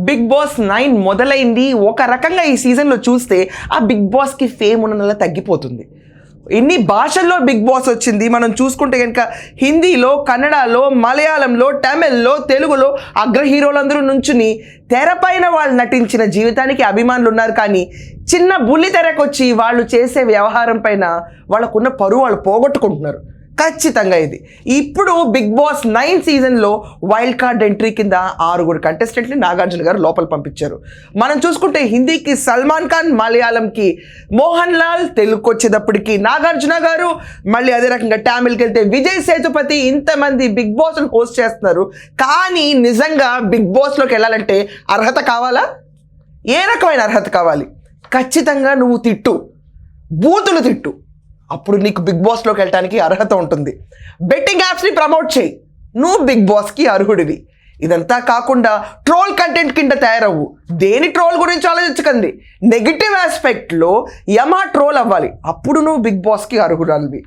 Big boss 9 మొదలైంది. ఒక రకంగా ఈ సీజన్లో చూస్తే ఆ బిగ్ బాస్కి ఫేమ్ ఉన్నలా తగ్గిపోతుంది. ఎన్ని భాషల్లో బిగ్ బాస్ వచ్చింది మనం చూసుకుంటే కనుక హిందీలో, కన్నడలో, మలయాళంలో, తమిళ్లో, తెలుగులో అగ్ర హీరోలందరూ నుంచుని తెరపైన వాళ్ళు నటించిన జీవితానికి అభిమానులు ఉన్నారు. కానీ చిన్న బుల్లి తెరకొచ్చి వాళ్ళు చేసే వ్యవహారం పైన వాళ్ళకున్న పరువు వాళ్ళు పోగొట్టుకుంటున్నారు. ఖచ్చితంగా ఇది ఇప్పుడు బిగ్ బాస్ 9 సీజన్లో వైల్డ్ కార్డ్ ఎంట్రీ కింద 6 కంటెస్టెంట్ని నాగార్జున గారు లోపల పంపించారు. మనం చూసుకుంటే హిందీకి సల్మాన్ ఖాన్, మలయాళంకి మోహన్ లాల్, తెలుగుకి వచ్చేటప్పటికి నాగార్జున గారు, మళ్ళీ అదే రకంగా తమిళ్కి వెళ్తే విజయ్ సేతుపతి, ఇంతమంది బిగ్ బాస్ను హోస్ట్ చేస్తున్నారు. కానీ నిజంగా బిగ్ బాస్లోకి వెళ్ళాలంటే అర్హత కావాలా? ఏ రకమైన అర్హత కావాలి? ఖచ్చితంగా నువ్వు తిట్టు, బూతులు తిట్టు, అప్పుడు నీకు బిగ్ బాస్లోకి వెళ్ళడానికి అర్హత ఉంటుంది. బెట్టింగ్ యాప్స్ని ప్రమోట్ చేయి, నువ్వు బిగ్ బాస్కి అర్హుడివి. ఇదంతా కాకుండా ట్రోల్ కంటెంట్ కింద తయారవ్వు. దేని ట్రోల్ గురించి ఆలోచించకండి, నెగిటివ్ ఆస్పెక్ట్లో ట్రోల్ అవ్వాలి, అప్పుడు నువ్వు బిగ్ బాస్కి అర్హురాలివి.